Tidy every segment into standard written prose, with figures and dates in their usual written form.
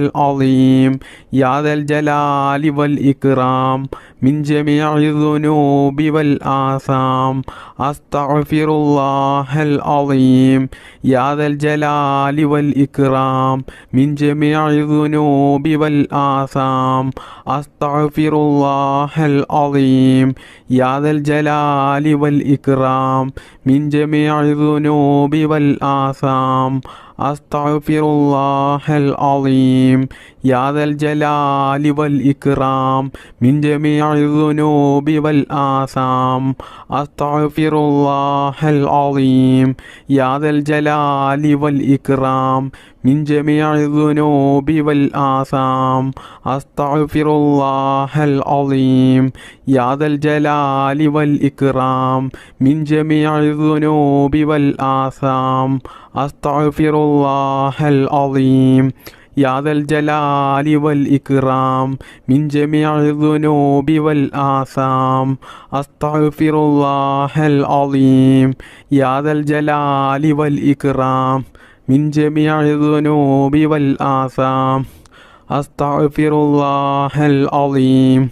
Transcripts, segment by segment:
العظيم يا ذا الجلال والإكرام من جميع الذنوب والآثام أستغفر الله العظيم يا ذا الجلال والإكرام من جميع الذنوب والآثام أستغفر الله العظيم يا ذا الجلال والإكرام من جميع الذنوب والآثام أستغفر الله العظيم يا ذا الجلال والإكرام من جميع الذنوب والآثام أستغفر الله العظيم يا ذا الجلال والإكرام من جميع الذنوب والآثام أستغفر الله العظيم يا ذا الجلال والإكرام من جميع الذنوب والآثام أستغفر الله العظيم يا ذا الجلال والإكرام من جميع الذنوب والآثام أستغفر الله العظيم يا ذا الجلال والإكرام من جميع الذنوب والآثام أستغفر الله العظيم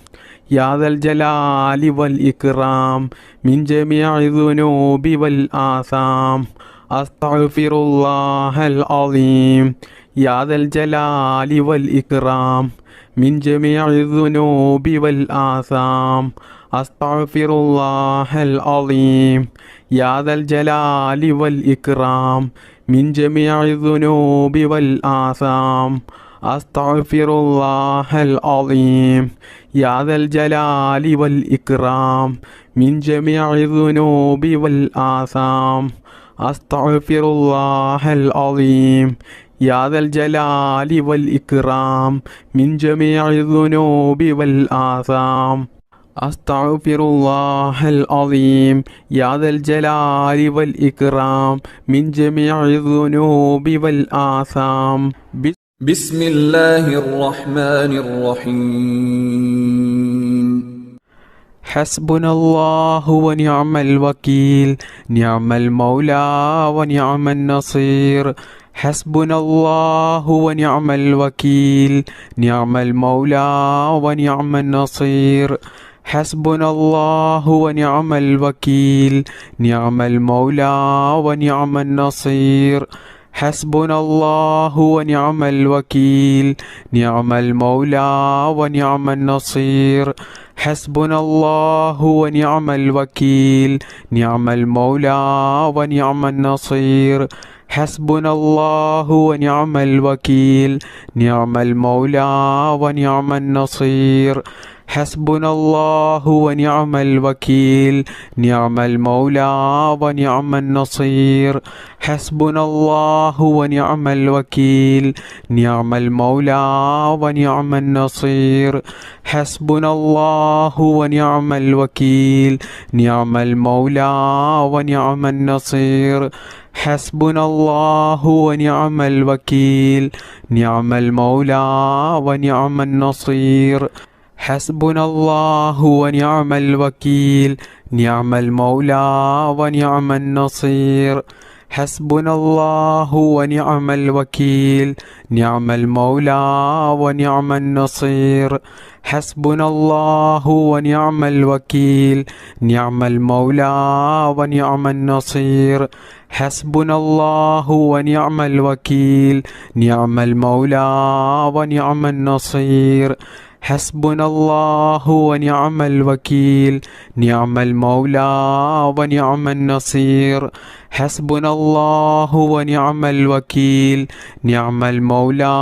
يا ذا الجلال والإكرام من جميع الذنوب والآثام أستغفر الله العظيم يا ذا الجلال والإكرام من جميع الذنوب والآثام أستغفر الله العظيم يا ذا الجلال والإكرام من جميع الذنوب والآثام أستغفر الله العظيم يا ذا الجلال والإكرام من جميع الذنوب والآثام أستغفر الله العظيم يا ذا الجلال والإكرام من جميع الذنوب والآثام أستغفر الله العظيم يا ذا الجلال والإكرام من جميع الذنوب والآثام بسم الله الرحمن الرحيم حسبنا الله ونعم الوكيل نعم المولى ونعم النصير حسبنا الله ونعم الوكيل نعم المولى ونعم النصير حسبنا الله ونعم الوكيل نعم المولى ونعم النصير حسبنا الله ونعم الوكيل نعم المولى ونعم النصير حسبنا الله ونعم الوكيل نعم المولى ونعم النصير حسبنا الله ونعم الوكيل نعم المولى ونعم النصير حسبنا الله ونعم الوكيل نعم المولى ونعم النصير حسبنا الله ونعم الوكيل نعم المولى ونعم النصير حسبنا الله ونعم الوكيل نعم المولى ونعم النصير حسبنا الله ونعم الوكيل نعم المولى ونعم النصير حسبنا الله ونعم الوكيل نعم المولى ونعم النصير حسبنا الله ونعم الوكيل نعم المولى ونعم النصير حسبنا الله ونعم الوكيل نعم المولى ونعم النصير حسبنا الله ونعم الوكيل نعم المولى ونعم النصير حسبنا الله ونعم الوكيل نعم المولى ونعم النصير حسبنا الله ونعم الوكيل نعم المولى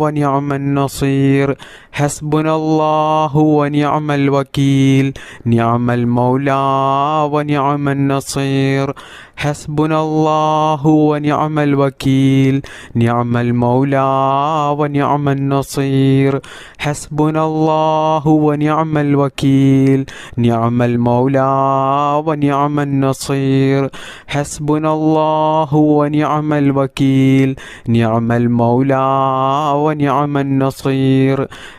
ونعم النصير حسبنا الله ونعم الوكيل نعم المولى ونعم النصير حسبنا الله ونعم الوكيل نعم المولى ونعم النصير حسبنا الله ونعم الوكيل نعم المولى ونعم النصير حسبنا الله ونعم الوكيل نعم المولى ونعم النصير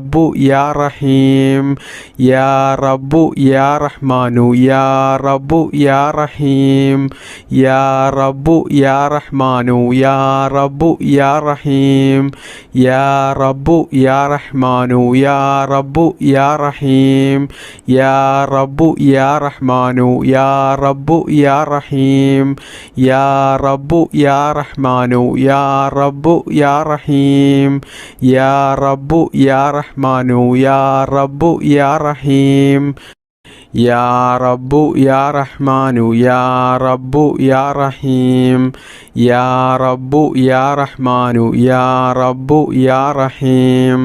റബ്ബു യാ റഹീം യാ റബ്ബു യാ റഹ്മാനു യാ റബ്ബു യാ റഹീം യാ റബ്ബു യാ റഹ്മാനു യാ റബ്ബു യാ റഹീം യാ റബ്ബു യാ റഹ്മാനു യാ റബ്ബു യാ റഹീം യാ റബ്ബു യാ റഹ്മാനു യാ റബ്ബു യാ റഹീം യാ റബ്ബു യാ റഹ്മാനു യാ റബ്ബു യാ റഹീം യാ റബ്ബു യാ റഹ്മാനു യാ റബ്ബു യാ റഹീം യാ റബ്ബു യാ റഹ്മാനു യാ റബ്ബു യാ റഹീം യാ റബ്ബു യാ റഹ്മാനു യാ റബ്ബു യാ റഹീം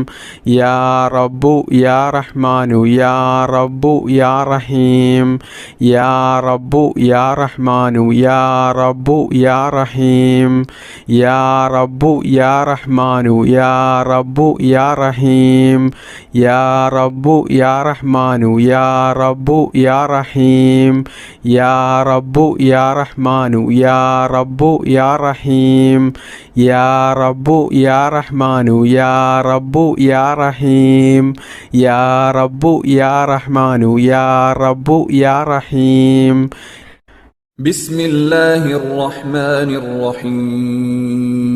യാ റബ്ബു യാ റഹ്മാനു യാ റബ്ബു യാ റഹീം യാ റബ്ബു യാ റഹ്മാനു യാ റബ്ബു യാ റഹീം യാ റബ്ബു യാ റഹ്മാനു യാ റബ്ബു യാ റഹീം യാ റബ്ബു യാ റഹ്മാനു യാ റബ്ബു യാ റഹീം യാ റബ്ബു യാ റഹ്മാനു യാ റബ്ബു യാ റഹീം യാ റബ്ബു യാ റഹ്മാനു യാ റബ്ബു യാ റഹീം യാ റബ്ബു യാ റഹ്മാനു യാ റബ്ബു യാ റഹീം ബിസ്മില്ലാഹിർ റഹ്മാനിർ റഹീം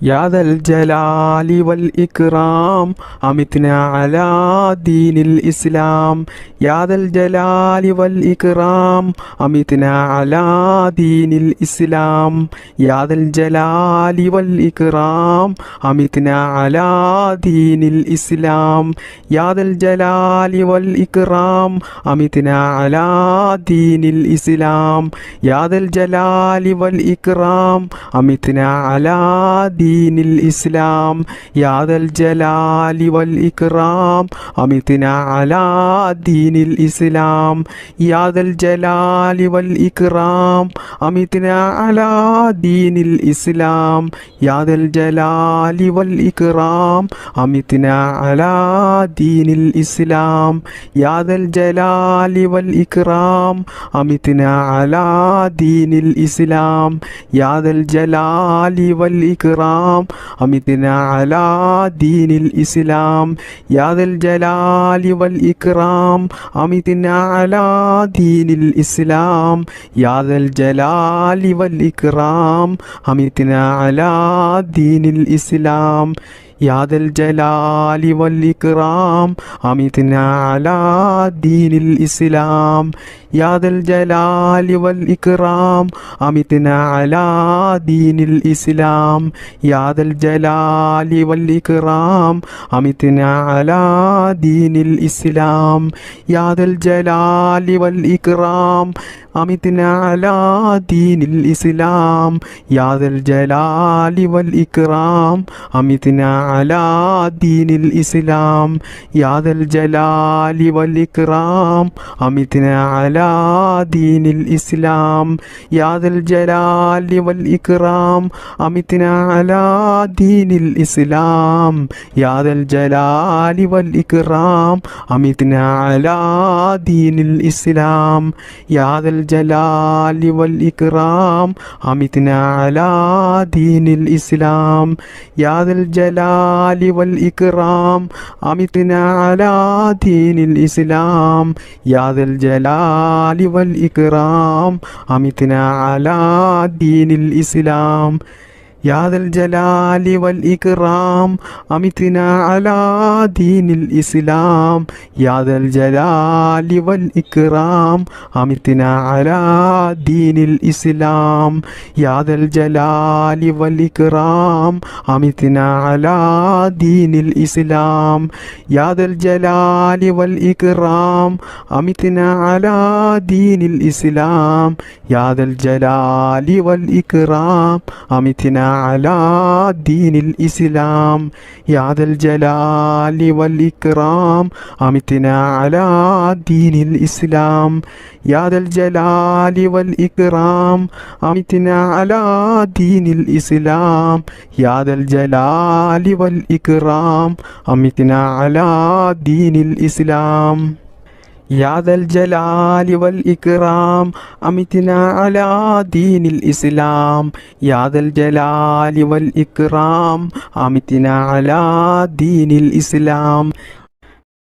يا ذا الجلال والإكرام أمتنا على دين الإسلام يا ذا الجلال والإكرام أمتنا على دين الإسلام يا ذا الجلال والإكرام أمتنا على دين الإسلام يا ذا الجلال والإكرام أمتنا على دين الإسلام يا ذا الجلال والإكرام أمتنا على دين الإسلام يا ذا الجلال والإكرام أمتنا على دين الإسلام يا ذا الجلال والإكرام أمتنا على دين الإسلام يا ذا الجلال والإكرام أمتنا على دين الإسلام يا ذا الجلال والإكرام أمتنا على دين الإسلام يا ذا الجلال والإكرام أمتنا على دين الإسلام يا ذا الجلال والإكرام أمتنا على دين الإسلام يا ذا الجلال والإكرام أمتنا على دين الإسلام يا ذا الجلال والإكرام أمتنا على دين الإسلام يا ذا الجلال والإكرام أمتنا على دين الإسلام يا ذا الجلال والإكرام أمتنا على دين الإسلام يا ذا الجلال والإكرام أمتنا على دين الإسلام يا ذا الجلال والإكرام أمتنا على دين الإسلام يا ذا الجلال والإكرام أمتنا على دين الإسلام يا ذا الجلال والإكرام أمتنا على دين الإسلام يا ذا الجلال والإكرام أمتنا على دين الإسلام يا ذا الجلال والإكرام أمتنا على دين الإسلام يا ذا الجلال والإكرام أمتنا على دين الإسلام يا ذا الجلال والإكرام أمتنا على دين الإسلام يا ذا الجلال والإكرام أمتنا على دين الإسلام يا ذا الجلال والإكرام أمتنا على دين الإسلام يا ذا الجلال والإكرام أمتنا على دين الإسلام يا ذا الجلال والإكرام أمتنا على دين الإسلام يا ذا الجلال والإكرام أمتنا على دين الإسلام يا ذا الجلال والإكرام أمتنا على دين الإسلام يا ذا الجلال والإكرام أمتنا على دين الإسلام يا ذا الجلال والإكرام أمتنا على دين الإسلام يا ذا الجلال والإكرام أمتنا على دين الإسلام يا ذا الجلال والإكرام أمتنا على دين الإسلام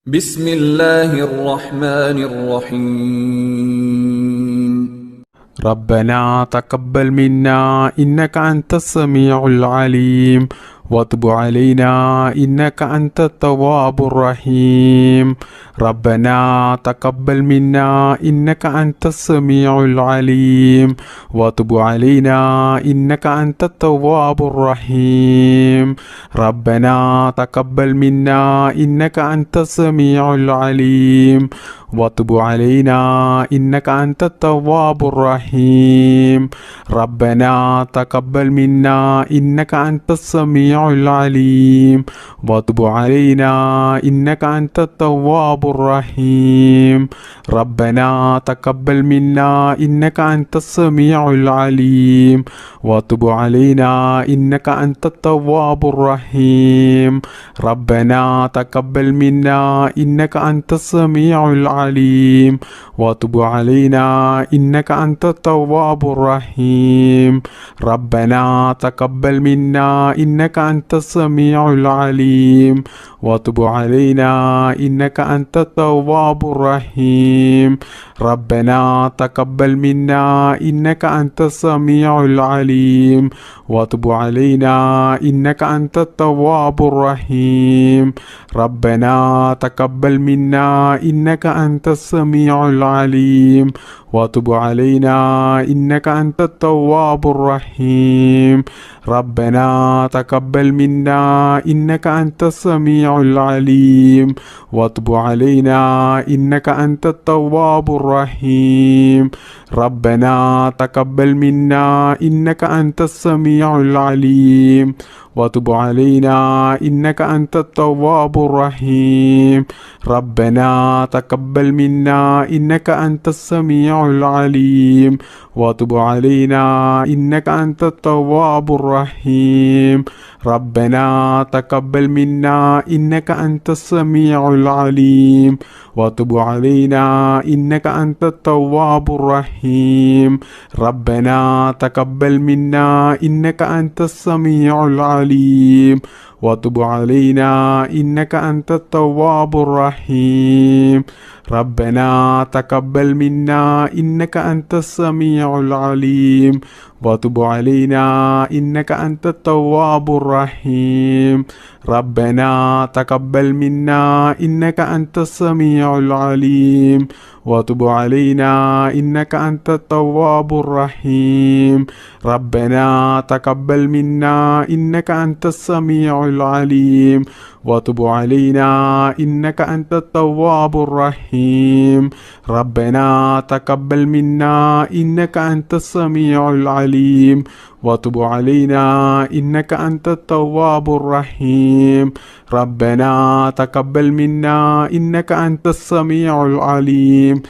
بسم الله الرحمن الرحيم ربنا تقبل منا إنك أنت السميع العليم وتب علينا إنك أنت التواب الرحيم ربنا تقبل منا إنك أنت السميع العليم وتب علينا إنك أنت التواب الرحيم ربنا تقبل منا إنك أنت السميع العليم وتب علينا إنك أنت التواب الرحيم ربنا تقبل منا إنك أنت السميع العليم وتب علينا إنك أنت التواب الرحيم ربنا تقبل منا إنك أنت السميع العليم وتب علينا إنك أنت التواب الرحيم ربنا تقبل منا إنك أنت السميع العليم وتب علينا إنك أنت التواب الرحيم ربنا تقبل منا إنك أنت السميع العليم وتب علينا إنك أنت التواب الرحيم ربنا تقبل منا إنك أنت السميع العليم وتب علينا إنك أنت التواب الرحيم ربنا تقبل منا إنك أنت السميع العليم وتب علينا إنك أنت التواب الرحيم ربنا تقبل منا إنك أنت السميع العليم وتب علينا إنك أنت التواب الرحيم ربنا تقبل منا إنك أنت السميع العليم وتب علينا إنك أنت التواب الرحيم ربنا تقبل منا إنك أنت السميع العليم وتب علينا إنك أنت التواب الرحيم ربنا تقبل منا إنك أنت السميع العليم وتب علينا إنك أنت التواب الرحيم ربنا تقبل منا إنك أنت السميع العليم وتب علينا إنك أنت التواب الرحيم ربنا تقبل منا إنك أنت السميع العليم وتب علينا إنك أنت التواب الرحيم ربنا تقبل منا إنك أنت السميع العليم وتب علينا إنك أنت التواب الرحيم ربنا تقبل منا إنك أنت السميع العليم وتب علينا إنك أنت التواب الرحيم ربنا تقبل منا إنك أنت السميع العليم وتب علينا إنك أنت التواب الرحيم ربنا تقبل منا إنك أنت السميع العليم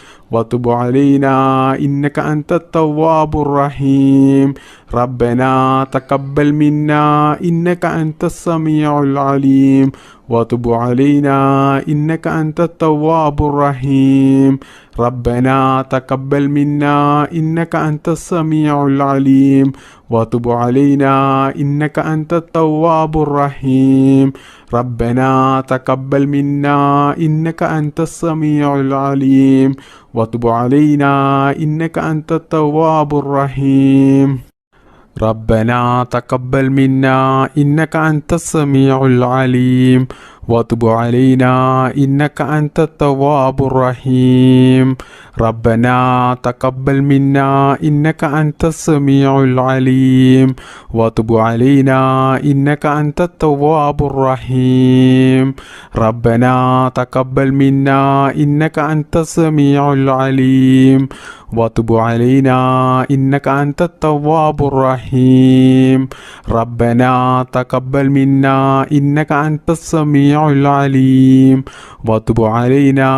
وتب علينا إنك أنت التواب الرحيم ربنا تقبل منا إنك أنت السميع العليم وتب علينا إنك أنت التواب الرحيم ربنا تقبل منا إنك أنت السميع العليم وتب علينا إنك أنت التواب الرحيم ربنا تقبل منا إنك أنت السميع العليم وتب علينا إنك أنت التواب الرحيم ربنا تقبل منا إنك أنت السميع العليم وتب علينا إنك أنت التواب الرحيم ربنا تقبل منا إنك أنت السميع العليم وتب علينا إنك أنت التواب الرحيم ربنا تقبل منا إنك أنت السميع العليم وتب علينا إنك أنت التواب الرحيم ربنا تقبل منا إنك أنت السميع العليم وتب علينا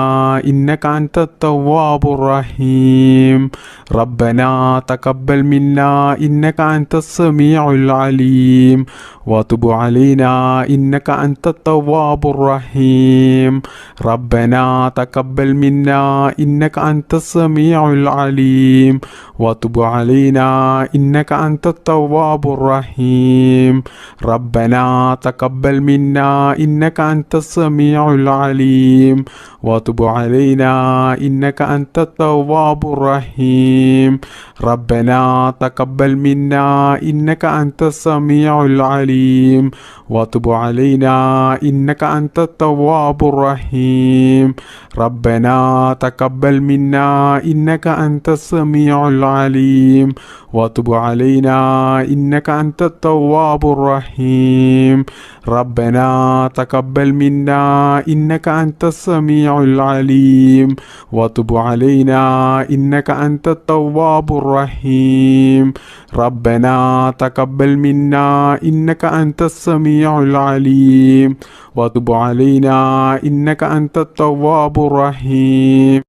إنك أنت التواب الرحيم ربنا تقبل منا إنك أنت السميع العليم وتب علينا إنك أنت التواب الرحيم. ربنا تقبل منا إنك أنت السميع العليم وتب علينا إنك أنت التواب الرحيم. ربنا تقبل منا إنك أنت السميع العليم وتب علينا إنك أنت التواب الرحيم. ربنا تقبل منا إنك أنت السميع العليم وتب علينا إنك أنت التواب الرحيم. ربنا تقبل منا إنك أنت السميع العليم وتب علينا إنك أنت التواب الرحيم. ربنا تقبل منا إنك أنت السميع العليم وتب علينا إنك أنت التواب الرحيم. ربنا تقبل منا إنك أنت السميع العليم وتب علينا إنك أنت التواب الرحيم.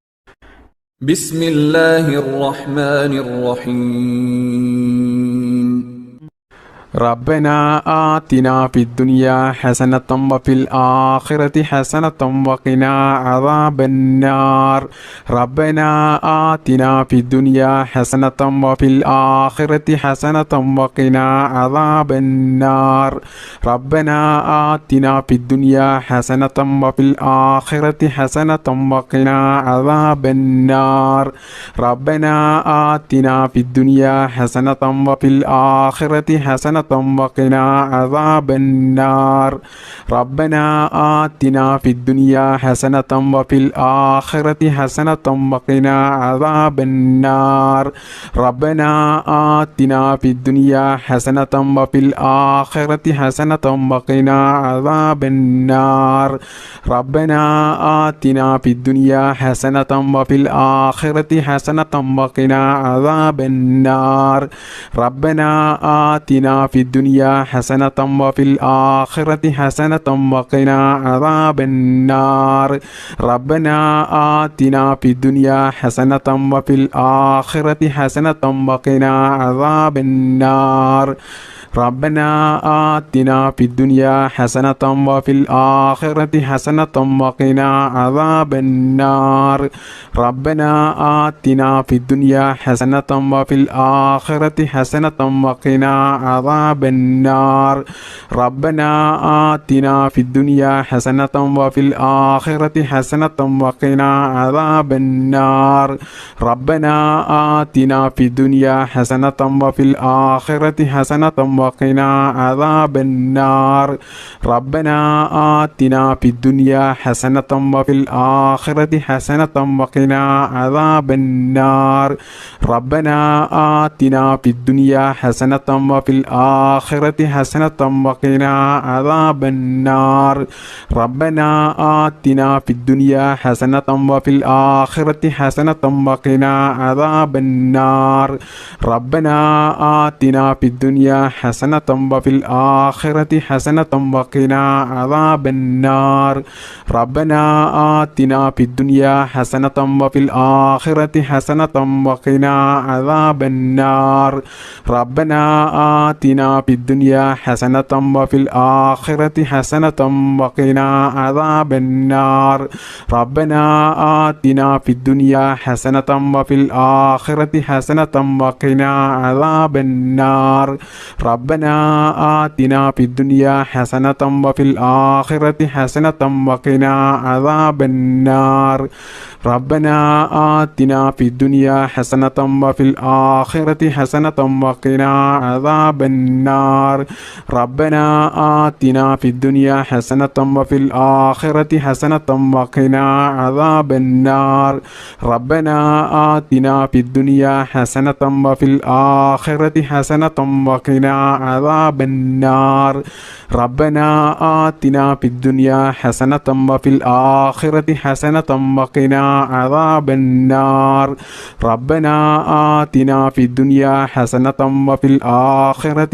بسم الله الرحمن الرحيم. ربنا آتنا في الدنيا حسنة وفي الآخرة حسنة وقنا عذاب النار. ربنا آتنا في الدنيا حسنة وفي الآخرة حسنة وقنا عذاب النار. ربنا آتنا في الدنيا حسنة وفي الآخرة حسنة وقنا عذاب النار. ربنا آتنا في الدنيا حسنة وفي الآخرة حسنة وقنا عذاب النار. ربنا آتنا في الدنيا حسنة وفي الآخرة حسنة وقنا عذاب النار. ربنا آتنا في الدنيا حسنة وفي الآخرة حسنة وقنا عذاب النار. ربنا آتنا في الدنيا حسنة وفي الآخرة حسنة وقنا عذاب النار. ربنا آتنا في الدنيا حسنة وفي الآخرة حسنة وقنا عذاب النار. ربنا آتنا في الدنيا حسنة وفي الآخرة حسنة وقنا عذاب النار. ربنا آتنا في الدنيا حسنة وفي الآخرة حسنة وقنا عذاب النار. ربنا آتنا في الدنيا حسنة وفي الآخرة حسنة وقنا عذاب النار. ربنا آتنا في الدنيا حسنة وفي الآخرة حسنة وقنا عذاب النار. ربنا آتنا في الدنيا حسنة وفي الآخرة حسنة وقنا عذاب النار. ربنا آتنا في الدنيا حسنة وفي الآخرة حسنة وقنا عذاب النار. ربنا آتنا في الدنيا حسنة وفي الآخرة حسنة وقنا عذاب النار. ربنا آتنا في الدنيا حسنة وفي الآخرة حسنة وقنا عذاب النار. ربنا آتنا في الدنيا حسنة وفي الآخرة حسنة وقنا عذاب النار. ربنا آتنا في الدنيا حسنة وفي الآخرة حسنة وقنا عذاب النار. ربنا آتنا في الدنيا حسنة وفي الآخرة حسنة وقنا عذاب النار. ربنا آتنا في الدنيا حسنة وفي الآخرة حسنة وقنا عذاب النار. ربنا آتنا في الدنيا حسنة وفي الآخرة حسنة وقنا عذاب النار. ربنا آتنا في الدنيا حسنة وفي الآخرة حسنة وقنا عذاب النار. ربنا آتنا في الدنيا حسنة وفي الآخرة حسنة وقنا عذاب النار. ربنا آتنا في الدنيا حسنة وفي الآخرة حسنة وقنا عذاب النار. ربنا آتنا في الدنيا حسنة وفي الآخرة حسنة وقنا عذاب النار. ربنا آتنا في الدنيا حسنة وفي الآخرة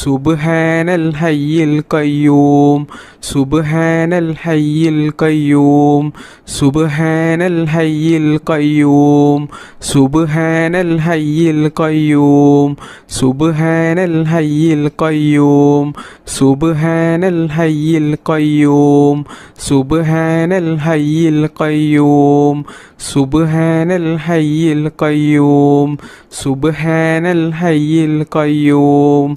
സുബ്ഹാനൽ ഹയ്യിൽ ഖയ്യൂം സുബ്ഹാനൽ ഹയ്യിൽ ഖയ്യൂം സുബ്ഹാനൽ ഹയ്യിൽ ഖയ്യൂം സുബ്ഹാനൽ ഹയ്യിൽ ഖയ്യൂം സുബ്ഹാനൽ ഹയ്യിൽ ഖയ്യൂം സുബ്ഹാനൽ ഹയ്യിൽ ഖയ്യൂം സുബ്ഹാനൽ ഹയ്യിൽ ഖയ്യൂം സുബ്ഹാനൽ ഹയ്യിൽ ഖയ്യൂം സുബ്ഹാനൽ ഹയ്യിൽ ഖയ്യൂം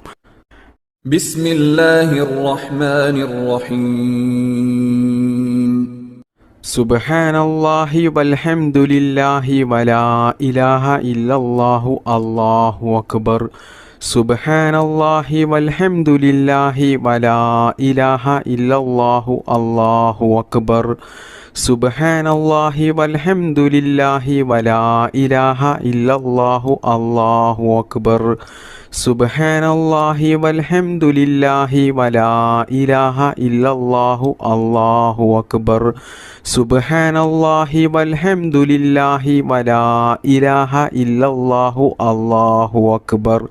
بسم الله الرحمن الرحيم സുബ്ഹാനല്ലാഹി വൽഹംദുലില്ലാഹി വലാ ഇലാഹ ഇല്ലല്ലാഹു അല്ലാഹു അക്ബർ സുബ്ഹാനല്ലാഹി വൽഹംദുലില്ലാഹി വലാ ഇലാഹ ഇല്ലല്ലാഹു അല്ലാഹു അക്ബർ സുബ്ഹാനല്ലാഹി വൽഹംദുലില്ലാഹി വലാ ഇലാഹ ഇല്ലല്ലാഹു അല്ലാഹു അക്ബർ സുബ്ഹാനല്ലാഹി വൽഹംദുലില്ലാഹി വലാ ഇലാഹ ഇല്ലല്ലാഹു അല്ലാഹു അക്ബർ സുബ്ഹാനല്ലാഹി വൽഹംദുലില്ലാഹി വലാ ഇലാഹ ഇല്ലല്ലാഹു അല്ലാഹു അക്ബർ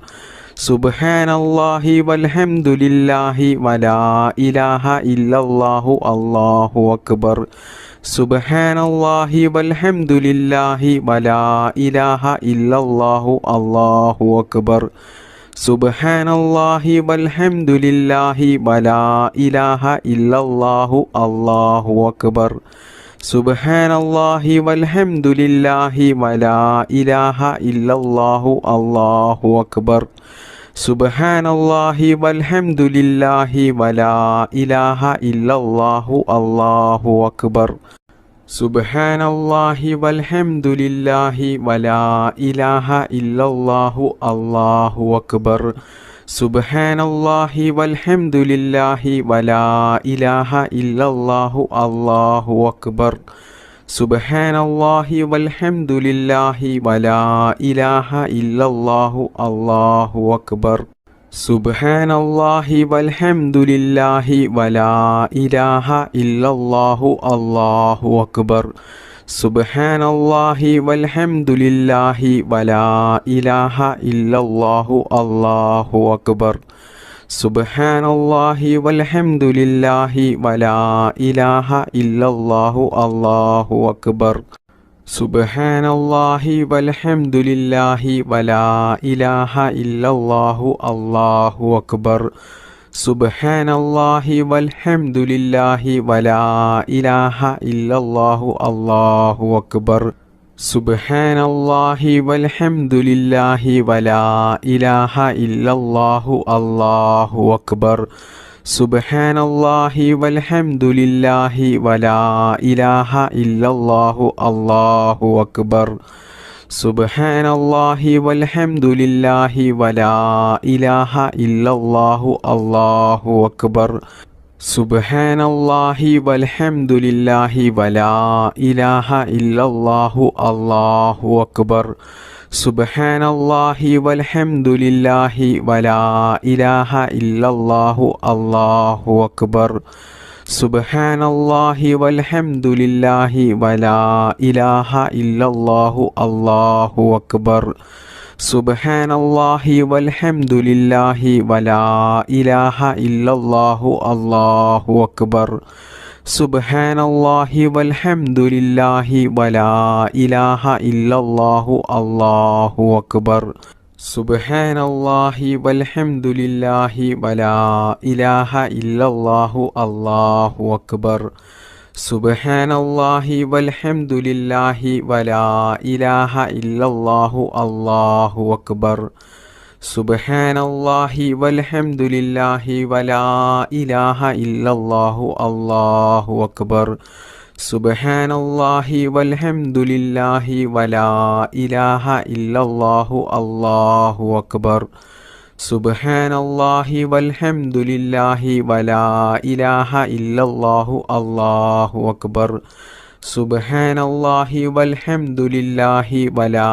സുബ്ഹാനല്ലാഹി വൽഹംദുലില്ലാഹി വലാ ഇലാഹ ഇല്ലല്ലാഹു അല്ലാഹു അക്ബർ സുബ്ഹാനല്ലാഹി വൽഹംദുലില്ലാഹി വലാ ഇലാഹ ഇല്ലല്ലാഹു അല്ലാഹു അക്ബർ സുബ്ഹാനല്ലാഹി വൽഹംദുലില്ലാഹി വലാ ഇലാഹ ഇല്ലല്ലാഹു അല്ലാഹു അക്ബർ സുബ്ഹാനല്ലാഹി വൽഹംദുലില്ലാഹി വലാ ഇലാഹ ഇല്ലല്ലാഹു അല്ലാഹു അക്ബർ സുബ്ഹാനല്ലാഹി വൽഹംദുലില്ലാഹി വലാ ഇലാഹ ഇല്ലല്ലാഹു അല്ലാഹു അക്ബർ സുബ്ഹാനല്ലാഹി വൽഹംദുലില്ലാഹി വലാ ഇലാഹ ഇല്ലല്ലാഹു അല്ലാഹു അക്ബർ സുബ്ഹാനല്ലാഹി വൽഹംദുലില്ലാഹി വലാ ഇലാഹ ഇല്ലല്ലാഹു അല്ലാഹു അക്ബർ സുബ്ഹാനല്ലാഹി വൽഹംദുലില്ലാഹി വലാ ഇലാഹ ഇല്ലല്ലാഹു അല്ലാഹു അക്ബർ സുബ്ഹാനല്ലാഹി വൽഹംദുലില്ലാഹി വലാ ഇലാഹ ഇല്ലല്ലാഹു അല്ലാഹു അക്ബർ സുബ്ഹാനല്ലാഹി വൽഹംദുലില്ലാഹി വലാ ഇലാഹ ഇല്ലല്ലാഹു അല്ലാഹു അക്ബർ സുബ്ഹാനല്ലാഹി വൽഹംദുലില്ലാഹി വലാ ഇലാഹ ഇല്ലല്ലാഹു അല്ലാഹു അക്ബർ സുബ്ഹാനല്ലാഹി വൽഹംദുലില്ലാഹി വലാ ഇലാഹ ഇല്ലല്ലാഹു അല്ലാഹു അക്ബർ സുബ്ഹാനല്ലാഹി വൽഹംദുലില്ലാഹി വലാ ഇലാഹ ഇല്ലല്ലാഹു അല്ലാഹു അക്ബർ സുബ്ഹാനല്ലാഹി വൽഹംദുലില്ലാഹി വലാ ഇലാഹ ഇല്ലല്ലാഹു അല്ലാഹു അക്ബർ സുബ്ഹാനല്ലാഹി വൽഹംദുലില്ലാഹി വലാ ഇലാഹ ഇല്ലല്ലാഹു അല്ലാഹു അക്ബർ സുബ്ഹാനല്ലാഹി വൽഹംദുലില്ലാഹി വലാ ഇലാഹ ഇല്ലല്ലാഹു അല്ലാഹു അക്ബർ സുബ്ഹാനല്ലാഹി വൽഹംദുലില്ലാഹി വലാ ഇലാഹ ഇല്ലല്ലാഹു അല്ലാഹു അക്ബർ സുബ്ഹാനല്ലാഹി വൽഹംദുലില്ലാഹി വലാ ഇലാഹ ഇല്ലല്ലാഹു അല്ലാഹു അക്ബർ സുബ്ഹാനല്ലാഹി വൽഹംദുലില്ലാഹി വലാ ഇലാഹ ഇല്ലല്ലാഹു അല്ലാഹു അക്ബർ സുബ്ഹാനല്ലാഹി വൽഹംദുലില്ലാഹി വലാ ഇലാഹ ഇല്ലല്ലാഹു അല്ലാഹു അക്ബർ സുബ്ഹാനല്ലാഹി വൽഹംദുലില്ലാഹി വലാ ഇലാഹ ഇല്ലല്ലാഹു അല്ലാഹു അക്ബർ സുബ്ഹാനല്ലാഹി വൽഹംദുലില്ലാഹി വലാ ഇലാഹ ഇല്ലല്ലാഹു അല്ലാഹു അക്ബർ സുബ്ഹാനല്ലാഹി വൽഹംദുലില്ലാഹി വലാ ഇലാഹ ഇല്ലല്ലാഹു അല്ലാഹു അക്ബർ സുബ്ഹാനല്ലാഹി വൽഹംദുലില്ലാഹി വലാ ഇലാഹ ഇല്ലല്ലാഹു അല്ലാഹു അക്ബർ സുബ്ഹാനല്ലാഹി വൽഹംദുലില്ലാഹി വലാ ഇലാഹ ഇല്ലല്ലാഹു അല്ലാഹു അക്ബർ സുബ്ഹാനല്ലാഹി വൽഹംദുലില്ലാഹി വലാ ഇലാഹ ഇല്ലല്ലാഹു അല്ലാഹു അക്ബർ സുബ്ഹാനല്ലാഹി വൽഹംദുലില്ലാഹി വലാ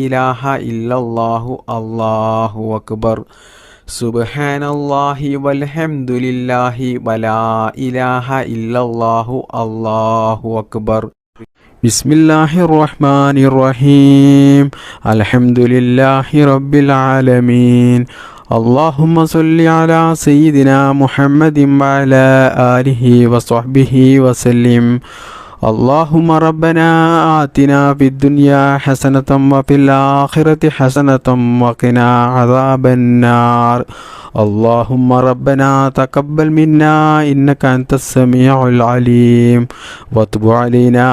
ഇലാഹ ഇല്ലല്ലാഹു അല്ലാഹു അക്ബർ സുബ്ഹാനല്ലാഹി വൽഹംദുലില്ലാഹി വലാ ഇലാഹ ഇല്ലല്ലാഹു അല്ലാഹു അക്ബർ ബിസ്മില്ലാഹിർ റഹ്മാനിർ റഹീം അൽഹംദുലില്ലാഹി റബ്ബിൽ ആലമീൻ اللهم صل على سيدنا محمد وعلى آله وصحبه وسلم. اللهم ربنا آتنا في الدنيا حسنة وفي الآخرة حسنة وقنا عذاب النار. اللهم ربنا تقبل منا إنك أنت السميع العليم وتب علينا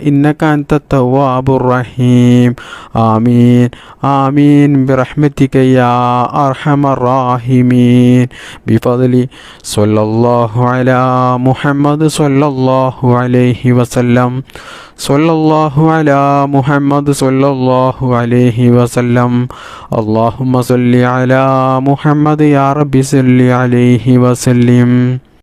إنك أنت التواب الرحيم. آمين آمين برحمتك يا أرحم الراحمين. بفضل صلى الله على محمد صلى الله عليه وسلم. صلى الله على محمد صلى الله عليه وسلم. اللهم صل على محمد يا رب صل عليه وسلم.